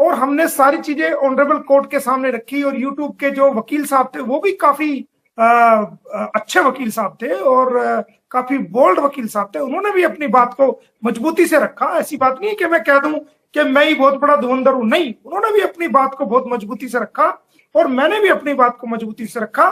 और हमने सारी चीजें ऑनरेबल कोर्ट के सामने रखी और यूट्यूब के जो वकील साहब थे वो भी काफी अच्छे वकील साहब थे और काफी बोल्ड वकील साहब थे। उन्होंने भी अपनी बात को मजबूती से रखा। ऐसी बात नहीं है कि मैं कह दूं कि मैं ही बहुत बड़ा धुरंधर हूं, नहीं, उन्होंने भी अपनी बात को बहुत मजबूती से रखा और मैंने भी अपनी बात को मजबूती से रखा।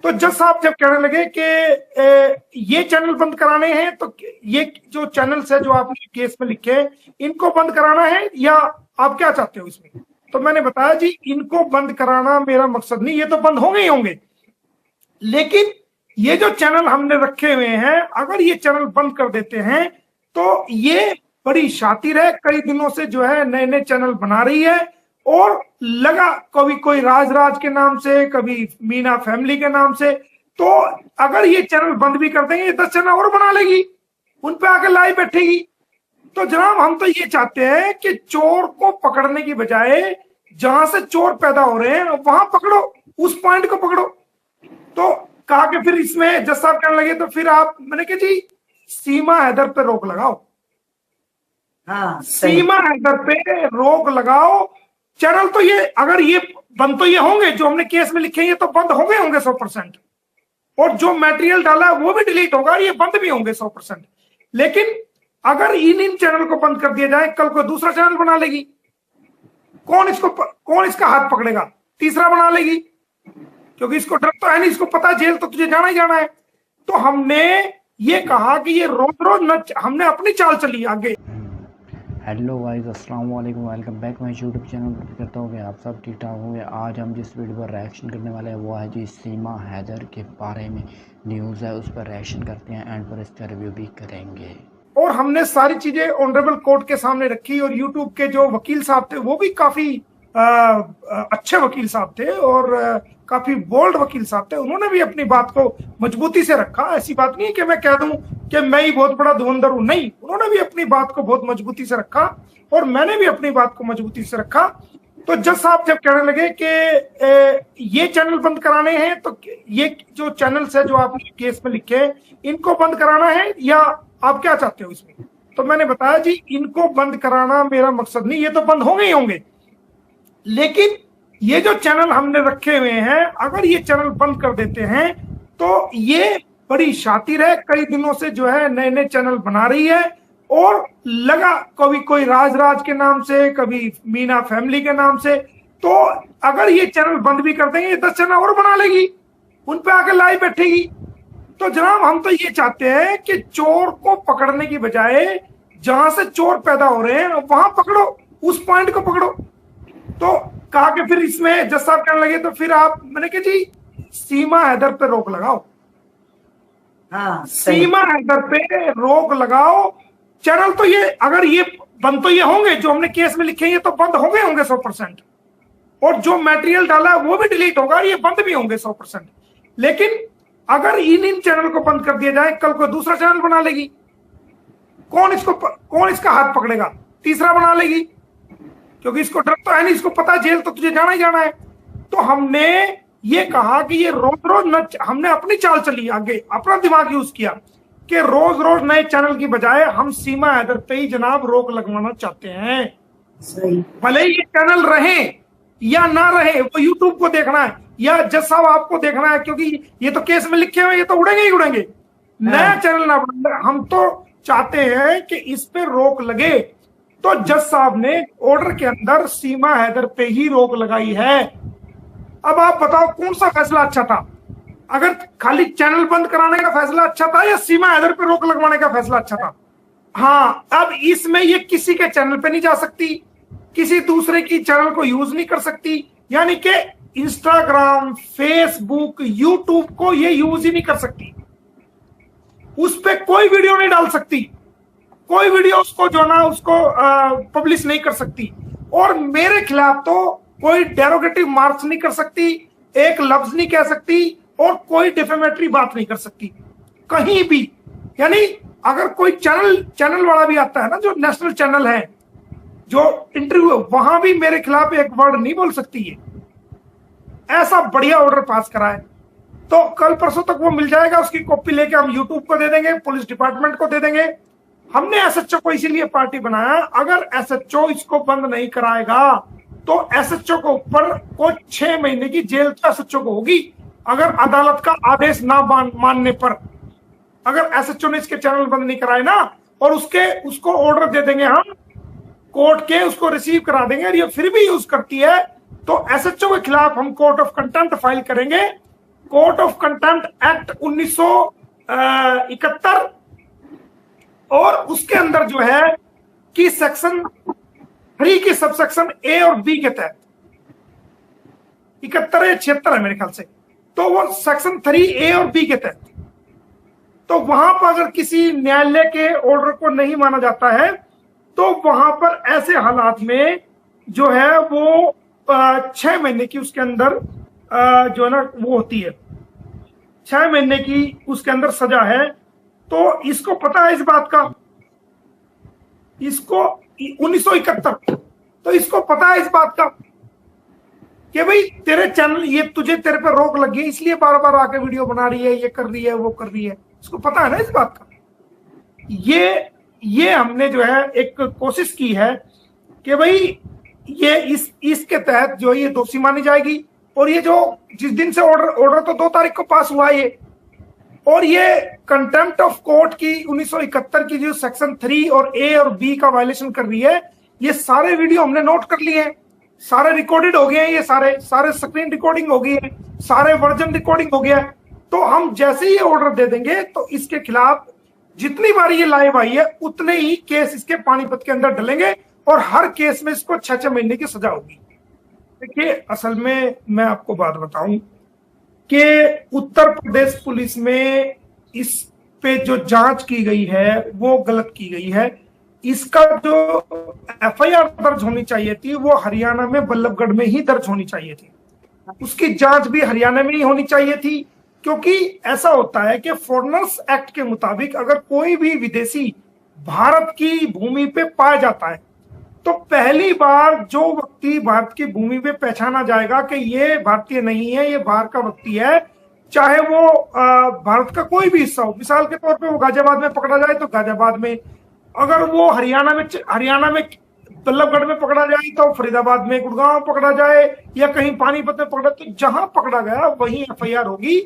तो जज साहब जब कहने लगे कि ये चैनल बंद कराने हैं, तो ये जो चैनल्स है जो आपने केस में लिखे इनको बंद कराना है या आप क्या चाहते हो इसमें? तो मैंने बताया जी इनको बंद कराना मेरा मकसद नहीं, ये तो बंद होंगे ही होंगे, लेकिन ये जो चैनल हमने रखे हुए हैं अगर ये चैनल बंद कर देते हैं तो ये बड़ी शातिर है, कई दिनों से जो है नए नए चैनल बना रही है और लगा कभी कोई राज के नाम से, कभी मीना फैमिली के नाम से। तो अगर ये चैनल बंद भी कर देंगे 10 चैनल और बना लेगी, उन पे आके लाई बैठेगी। तो जनाब हम तो ये चाहते हैं कि चोर को पकड़ने की बजाय जहां से चोर पैदा हो रहे हैं वहां पकड़ो, उस पॉइंट को पकड़ो। तो कहा कि फिर इसमें जज साहब कहने लगे तो फिर आप, मैंने कहा जी सीमा हैदर पे रोक लगाओ। हाँ, सीमा हैदर पे रोक लगाओ। चैनल तो ये अगर ये बंद तो ये होंगे जो हमने केस में लिखे, ये तो बंद होंगे 100%, और जो मटेरियल डाला है वो भी डिलीट होगा, ये बंद भी होंगे 100%। लेकिन अगर इन चैनल को बंद कर दिया जाए, कल को दूसरा चैनल बना लेगी, कौन इसका हाथ पकड़ेगा? तीसरा बना लेगी, क्योंकि इसको डर तो है नहीं, इसको पता जेल तो तुझे जाना ही जाना है। तो हमने ये कहा कि ये रोज रोज न, हमने अपनी चाल चली आगे। हेलो गाइस, अस्सलाम वालेकुम, welcome back my YouTube channel. करता हूँ कि आप सब ठीक ठाक होंगे। आज हम जिस वीडियो पर रिएक्शन करने वाले हैं वो है जी सीमा हैदर के बारे में न्यूज़ है, उस पर रिएक्शन करते हैं, एंड पर इसका रिव्यू भी करेंगे। और हमने सारी चीजें ऑनरेबल कोर्ट के सामने रखी और यूट्यूब के जो वकील साहब थे वो भी काफी अच्छे वकील साहब थे और काफी बोल्ड वकील साहब थे। उन्होंने भी अपनी बात को मजबूती से रखा। ऐसी बात नहीं है कि मैं कह दूं कि मैं ही बहुत बड़ा धुरंधर हूं, नहीं, उन्होंने भी अपनी बात को बहुत मजबूती से रखा और मैंने भी अपनी बात को मजबूती से रखा। तो जज साहब जब कहने लगे कि ये चैनल बंद कराने हैं, तो ये जो चैनल्स है जो आपने केस में लिखे इनको बंद कराना है या आप क्या चाहते हो इसमें? तो मैंने बताया जी इनको बंद कराना मेरा मकसद नहीं, ये तो बंद होंगे ही होंगे, लेकिन ये जो चैनल हमने रखे हुए हैं अगर ये चैनल बंद कर देते हैं तो ये बड़ी शातिर है, कई दिनों से जो है नए नए चैनल बना रही है और लगा कभी कोई राज के नाम से, कभी मीना फैमिली के नाम से। तो अगर ये चैनल बंद भी कर देंगे 10 चैनल और बना लेगी, उन पे आके लाई बैठेगी। तो जनाब हम तो ये चाहते हैं कि चोर को पकड़ने की बजाय जहां से चोर पैदा हो रहे हैं वहां पकड़ो, उस पॉइंट को पकड़ो। तो कहा कि फिर इसमें जज साहब कहने लगे तो फिर आप, मैंने कहा जी सीमा हैदर पे रोक लगाओ। हाँ, सीमा हैदर पे रोक लगाओ। चैनल तो ये अगर ये बंद तो ये होंगे जो हमने केस में लिखे, ये तो बंद होंगे 100%, और जो मटेरियल डाला है वो भी डिलीट होगा, ये बंद भी होंगे 100%। लेकिन अगर इन चैनल को बंद कर दिया जाए, कल को दूसरा चैनल बना लेगी, कौन इसका हाथ पकड़ेगा? तीसरा बना लेगी, क्योंकि इसको डर तो है नहीं, इसको पता जेल तो तुझे जाना ही जाना है। तो हमने ये कहा कि ये रोज रोज हमने अपनी चाल चली आगे, अपना दिमाग यूज किया कि रोज रोज नए चैनल की बजाय हम सीमा हैदर पे ही जनाब रोक लगवाना चाहते हैं। सही, भले ही ये चैनल रहे या ना रहे, वो यूट्यूब को देखना है या जज साहब आपको देखना है, क्योंकि ये तो केस में लिखे हुए, ये तो उड़ेंगे ही उड़ेंगे। नया चैनल ना बने, हम तो चाहते हैं कि इस पे रोक लगे। तो जज साहब ने ऑर्डर के अंदर सीमा हैदर पे ही रोक लगाई है। अब आप बताओ कौन सा फैसला अच्छा था? अगर खाली चैनल बंद कराने का फैसला अच्छा था या सीमा हैदर पे रोक लगवाने का फैसला अच्छा था? हाँ, अब इसमें ये किसी के चैनल पे नहीं जा सकती, किसी दूसरे की चैनल को यूज नहीं कर सकती, यानी कि इंस्टाग्राम, फेसबुक, यूट्यूब को ये यूज ही नहीं कर सकती, उस पे कोई वीडियो नहीं डाल सकती, कोई वीडियो उसको जो ना उसको पब्लिश नहीं कर सकती, और मेरे खिलाफ तो कोई डेरोगेटिव मार्क्स नहीं कर सकती, एक लफ्ज नहीं कह सकती और कोई डिफेमेटरी बात नहीं कर सकती कहीं भी। यानी अगर कोई चैनल वाला भी आता है ना, जो नेशनल चैनल है, जो इंटरव्यू, वहां भी मेरे खिलाफ एक वर्ड नहीं बोल सकती है। ऐसा बढ़िया ऑर्डर पास करा है। तो कल परसों तक वो मिल जाएगा, उसकी कॉपी लेके हम यूट्यूब को दे देंगे, पुलिस डिपार्टमेंट को दे देंगे। हमने एसएचओ को इसीलिए पार्टी बनाया, अगर एसएचओ इसको बंद नहीं कराएगा तो एसएचओ को ऊपर को 6 महीने की जेल तो एसएचओ को होगी, अगर अदालत का आदेश ना मानने पर। अगर एसएचओ ने इसके चैनल बंद नहीं कराए ना, और उसको ऑर्डर दे देंगे हम कोर्ट के, उसको रिसीव करा देंगे और ये फिर भी यूज करती है, तो एसएचओ के खिलाफ हम कोर्ट ऑफ कंटेम्प्ट फाइल करेंगे। कोर्ट ऑफ कंटेम्प्ट एक्ट 1971 और उसके अंदर जो है कि सेक्शन 3 की सबसेक्शन ए और बी के तहत 71 या 76 है मेरे ख्याल से, तो वो सेक्शन 3 ए और बी के तहत, तो वहां पर अगर किसी न्यायालय के ऑर्डर को नहीं माना जाता है तो वहां पर ऐसे हालात में जो है वो 6 महीने की उसके अंदर जो है ना वो होती है, 6 महीने की उसके अंदर सजा है। तो इसको पता है इस बात का, इसको 1971, तो इसको पता है इस बात का कि भाई तेरे चैनल ये तेरे पे रोक लगी है, इसलिए बार बार आके वीडियो बना रही है, ये कर रही है, वो कर रही है। इसको पता है ना इस बात का। ये हमने जो है एक कोशिश की है कि भाई ये इसके तहत जो है ये दोषी मानी जाएगी। और ये जो जिस दिन से ऑर्डर तो 2 तारीख को पास हुआ ये, और ये कंटेम्प्ट ऑफ कोर्ट की 1971 की जो सेक्शन 3 और ए और बी का वायलेशन कर रही है, ये सारे वीडियो हमने नोट कर लिए हैं, सारे रिकॉर्डेड हो गए हैं, ये सारे स्क्रीन रिकॉर्डिंग हो गई है, सारे वर्जन रिकॉर्डिंग हो गया है। तो हम जैसे ही ऑर्डर दे देंगे तो इसके खिलाफ जितनी बार ये लाइव आई है उतने ही केस इसके पानीपत के अंदर डलेंगे और हर केस में इसको 6 महीने की सजा होगी। देखिए असल में मैं आपको बात बताऊं कि उत्तर प्रदेश पुलिस में इस पे जो जांच की गई है वो गलत की गई है। इसका जो एफआईआर दर्ज होनी चाहिए थी वो हरियाणा में बल्लभगढ़ में ही दर्ज होनी चाहिए थी, उसकी जांच भी हरियाणा में ही होनी चाहिए थी। क्योंकि ऐसा होता है कि फॉरेनर्स एक्ट के मुताबिक अगर कोई भी विदेशी भारत की भूमि पे पाया जाता है तो पहली बार जो व्यक्ति भारत की भूमि पे पहचाना जाएगा कि ये भारतीय नहीं है, ये बाहर का व्यक्ति है, चाहे वो भारत का कोई भी हिस्सा हो। मिसाल के तौर पे वो गाजियाबाद में पकड़ा जाए तो गाजियाबाद में, अगर वो हरियाणा में बल्लभगढ़ में पकड़ा जाए तो फरीदाबाद में, गुड़गांव में पकड़ा जाए या कहीं पानीपत में पकड़ा, तो जहां पकड़ा गया वहीं एफआईआर होगी।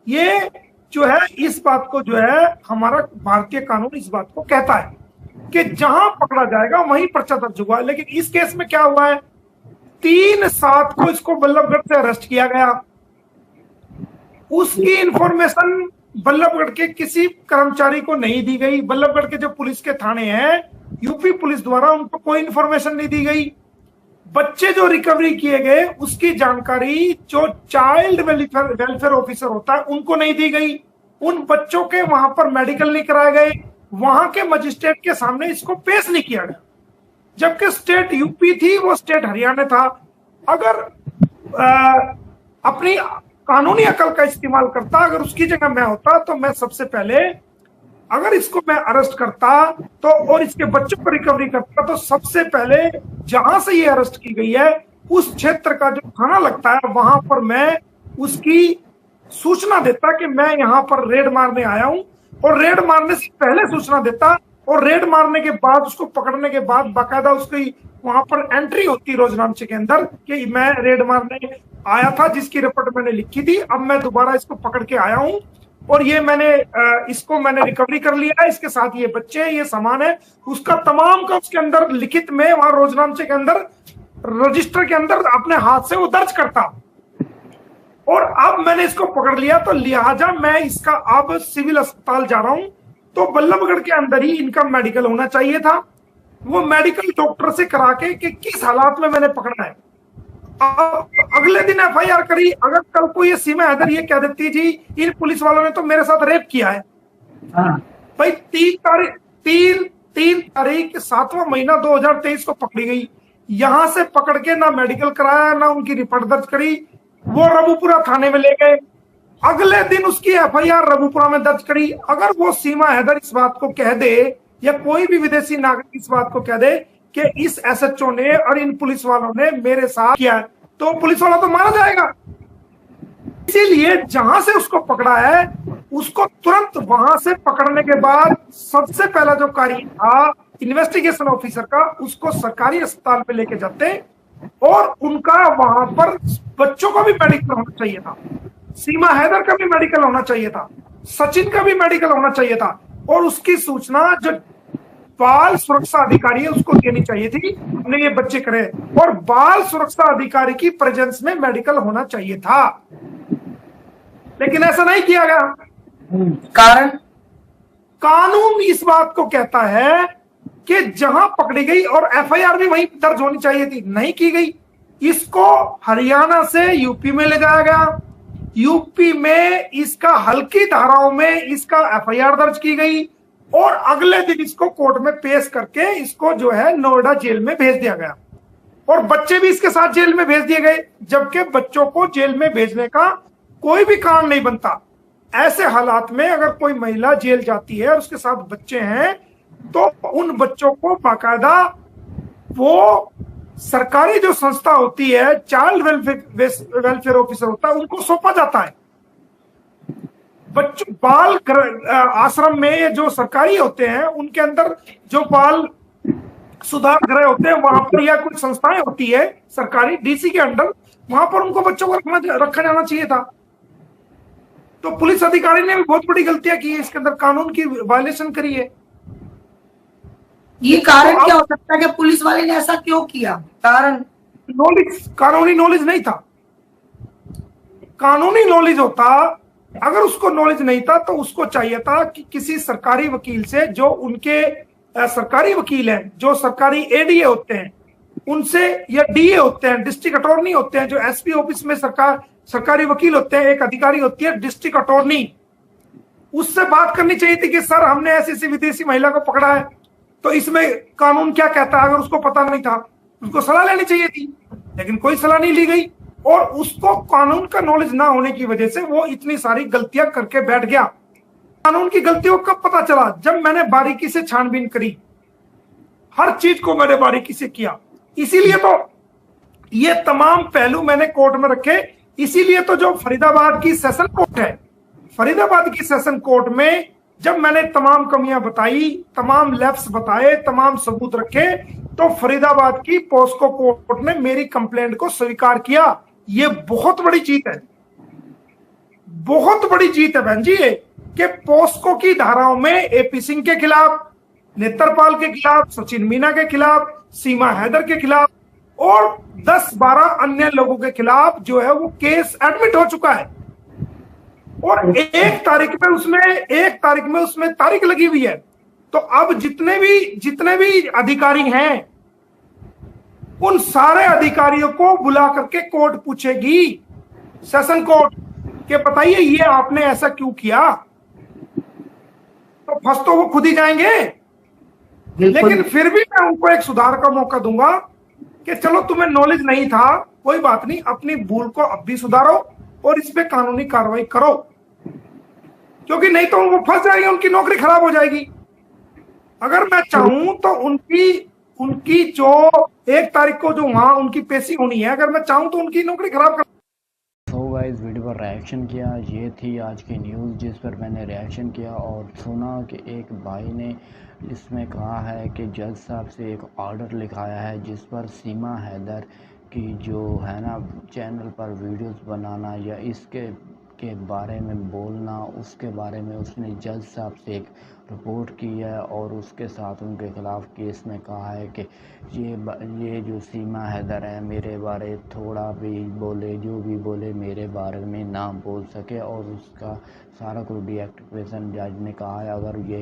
ये जो है इस बात को जो है हमारा भारतीय कानून इस बात को कहता है कि जहां पकड़ा जाएगा वहीं पर्चा दर्ज हुआ। लेकिन इस केस में क्या हुआ है, 3/7 को इसको बल्लभगढ़ से अरेस्ट किया गया। उसकी इंफॉर्मेशन बल्लभगढ़ के किसी कर्मचारी को नहीं दी गई। बल्लभगढ़ के जो पुलिस के थाने हैं यूपी पुलिस द्वारा उनको कोई इंफॉर्मेशन नहीं दी गई। बच्चे जो रिकवरी किए गए उसकी जानकारी जो चाइल्ड वेलफेयर ऑफिसर होता है उनको नहीं दी गई। उन बच्चों के वहां पर मेडिकल नहीं कराए गए, वहां के मजिस्ट्रेट के सामने इसको पेश नहीं किया गया, जबकि स्टेट यूपी थी, वो स्टेट हरियाणा था। अगर अपनी कानूनी अकल का इस्तेमाल करता, अगर उसकी जगह मैं होता तो मैं सबसे पहले अगर इसको मैं अरेस्ट करता तो और इसके बच्चों को रिकवरी करता तो सबसे पहले जहां से ये अरेस्ट की गई है उस क्षेत्र का जो थाना लगता है वहां पर मैं उसकी सूचना देता कि मैं यहाँ पर रेड मारने आया हूं, और रेड मारने से पहले सूचना देता, और रेड मारने के बाद उसको पकड़ने के बाद बाकायदा उसकी वहां पर एंट्री होती रोजनामचे के अंदर कि मैं रेड मारने आया था, जिसकी रिपोर्ट मैंने लिखी थी, अब मैं दोबारा इसको पकड़ के आया हूं और ये इसको मैंने रिकवरी कर लिया है, इसके साथ ये बच्चे हैं, ये सामान है, उसका तमाम का उसके अंदर लिखित में वहां रोजनामचे के अंदर रजिस्टर के अंदर अपने हाथ से वो दर्ज करता। और अब मैंने इसको पकड़ लिया तो लिहाजा मैं इसका अब सिविल अस्पताल जा रहा हूं, तो बल्लभगढ़ के अंदर ही इनका मेडिकल होना चाहिए था। वो मेडिकल डॉक्टर से करा के कि किस हालात में मैंने पकड़ा है। अगले दिन एफआईआर करी। अगर कल को ये सीमा हैदर ये कह देती जी इन पुलिस वालों ने तो मेरे साथ रेप किया है, भाई 3 तारीख 7वां महीना 2023 को पकड़ी गई, यहां से पकड़ के ना मेडिकल कराया ना उनकी रिपोर्ट दर्ज करी, वो रघुपुरा थाने में ले गए। अगले दिन उसकी एफआईआर रघुपुरा में दर्ज करी। अगर वो सीमा हैदर इस बात को कह दे या कोई भी विदेशी नागरिक इस बात को कह दे कि इस एसएचओ ने और इन पुलिस वालों ने मेरे साथ किया है, तो पुलिस वाला तो मारा जाएगा। इसीलिए जहां से उसको पकड़ा है उसको तुरंत वहां से पकड़ने के बाद सबसे पहला जो कार्य था इन्वेस्टिगेशन ऑफिसर का, उसको सरकारी अस्पताल पे लेके जाते और उनका वहां पर बच्चों का भी मेडिकल होना चाहिए था, सीमा हैदर का भी मेडिकल होना चाहिए था, सचिन का भी मेडिकल होना चाहिए था, और उसकी सूचना जो बाल सुरक्षा अधिकारी है उसको देनी चाहिए थी, हमने ये बच्चे करे, और बाल सुरक्षा अधिकारी की प्रेजेंस में मेडिकल होना चाहिए था, लेकिन ऐसा नहीं किया गया। कारण कानून इस बात को कहता है कि जहां पकड़ी गई, और एफआईआर भी वहीं दर्ज होनी चाहिए थी, नहीं की गई। इसको हरियाणा से यूपी में ले जाया गया, यूपी में इसका हल्की धाराओं में इसका एफआईआर दर्ज की गई, और अगले दिन इसको कोर्ट में पेश करके इसको जो है नोएडा जेल में भेज दिया गया, और बच्चे भी इसके साथ जेल में भेज दिए गए, जबकि बच्चों को जेल में भेजने का कोई भी कारण नहीं बनता। ऐसे हालात में अगर कोई महिला जेल जाती है और उसके साथ बच्चे हैं, तो उन बच्चों को बाकायदा वो सरकारी जो संस्था होती है, चाइल्ड वेलफेयर ऑफिसर होता है, उनको सौंपा जाता है। बच्चों बाल आश्रम में जो सरकारी होते हैं उनके अंदर जो बाल सुधार गृह होते हैं, वहां पर या कुछ संस्थाएं होती है सरकारी डीसी के अंडर, वहां पर उनको बच्चों को रखा जाना चाहिए था। तो पुलिस अधिकारी ने भी बहुत बड़ी गलतियां की है, इसके अंदर कानून की वायलेशन करी है। ये कारण क्या हो सकता है कि पुलिस वाले ने ऐसा क्यों किया? कारण नॉलेज, कानूनी नॉलेज नहीं था। कानूनी नॉलेज होता, अगर उसको नॉलेज नहीं था तो उसको चाहिए था कि किसी सरकारी वकील से, जो उनके सरकारी वकील हैं, जो सरकारी एडीए होते हैं उनसे, या डीए होते हैं, डिस्ट्रिक्ट अटॉर्नी होते हैं, जो एसपी ऑफिस में सरकारी वकील होते हैं, एक अधिकारी होती है डिस्ट्रिक्ट अटॉर्नी, उससे बात करनी चाहिए थी कि सर हमने ऐसी ऐसी विदेशी महिला को पकड़ा है, तो इसमें कानून क्या कहता है। अगर उसको पता नहीं था उसको सलाह लेनी चाहिए थी, लेकिन कोई सलाह नहीं ली गई, और उसको कानून का नॉलेज ना होने की वजह से वो इतनी सारी गलतियां करके बैठ गया। कानून की गलतियों कब पता चला? जब मैंने बारीकी से छानबीन करी, हर चीज को मैंने बारीकी से किया, इसीलिए तो ये तमाम पहलू मैंने कोर्ट में रखे। इसीलिए तो जो फरीदाबाद की सेशन कोर्ट है, फरीदाबाद की सेशन कोर्ट में जब मैंने तमाम कमियां बताई, तमाम लैप्स बताए, तमाम सबूत रखे, तो फरीदाबाद की पॉस्को कोर्ट ने मेरी कंप्लेंट को स्वीकार किया। ये बहुत बड़ी जीत है, बहुत बड़ी जीत है बहन जी, ये कि पॉस्को की धाराओं में एपी सिंह के खिलाफ, नेत्रपाल के खिलाफ, सचिन मीना के खिलाफ, सीमा हैदर के खिलाफ और 10-12 अन्य लोगों के खिलाफ जो है वो केस एडमिट हो चुका है, और एक तारीख में उसमें तारीख लगी हुई है। तो अब जितने भी अधिकारी हैं, उन सारे अधिकारियों को बुला करके कोर्ट पूछेगी, सेशन कोर्ट, कि बताइए ये आपने ऐसा क्यों किया। तो फंस तो वो खुद ही जाएंगे, लेकिन फिर भी मैं उनको एक सुधार का मौका दूंगा कि चलो तुम्हें नॉलेज नहीं था, कोई बात नहीं, अपनी भूल को अब भी सुधारो और इस पे कानूनी कार्रवाई करो, क्योंकि नहीं तो वो फंस जाएंगे, उनकी नौकरी खराब हो जाएगी। अगर मैं चाहूं तो उनकी जो 1 तारीख को जो वहां उनकी पेशी होनी है, अगर मैं चाहूं तो उनकी नौकरी खराब कर। तो गाइस वीडियो पर रिएक्शन किया, ये थी आज की न्यूज़ जिस पर मैंने रिएक्शन किया और सुना कि एक भाई ने इसमें कहा है कि जज साहब से एक ऑर्डर लिखाया है जिस पर सीमा हैदर की जो है ना चैनल पर वीडियोस बनाना या इसके बारे में बोलना, उसके बारे में उसने जज साहब से एक रिपोर्ट की है और उसके साथ उनके ख़िलाफ़ केस में कहा है कि ये जो सीमा हैदर है मेरे बारे थोड़ा भी बोले, जो भी बोले मेरे बारे में ना बोल सके, और उसका सारा कुछ डीएक्टिवेशन जज ने कहा है। अगर ये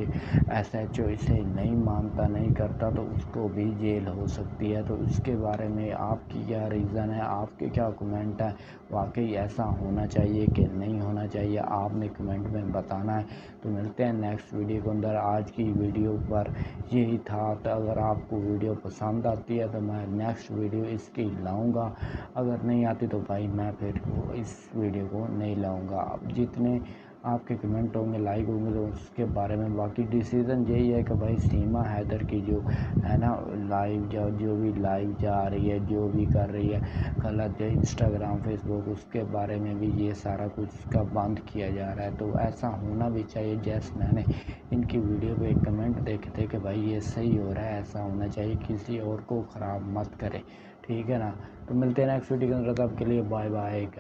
एसएचओ इसे नहीं मानता, नहीं करता तो उसको भी जेल हो सकती है। तो इसके बारे में आपकी क्या रीज़न है, आपके क्या कमेंट है, वाकई ऐसा होना चाहिए कि नहीं होना चाहिए, आपने कमेंट में बताना है। तो मिलते हैं नेक्स्ट वीडियो के अंदर। आज की वीडियो पर यही था। तो अगर आपको वीडियो पसंद आती है तो मैं नेक्स्ट वीडियो इसकी लाऊंगा, अगर नहीं आती तो भाई मैं फिर इस वीडियो को नहीं लाऊंगा। जितने आपके कमेंट होंगे, लाइक होंगे तो उसके बारे में। बाकी डिसीज़न यही है कि भाई सीमा हैदर की जो है ना लाइव जो भी लाइव जा रही है, जो भी कर रही है गलत, जो इंस्टाग्राम फेसबुक, उसके बारे में भी ये सारा कुछ का बंद किया जा रहा है। तो ऐसा होना भी चाहिए। जैसे मैंने इनकी वीडियो पे एक कमेंट देखे थे कि भाई ये सही हो रहा है, ऐसा होना चाहिए, किसी और को ख़राब मत करे। ठीक है ना। तो मिलते हैं नेक्स्ट वीडियो के अंदर, तब के लिए बाय बाय गाइस।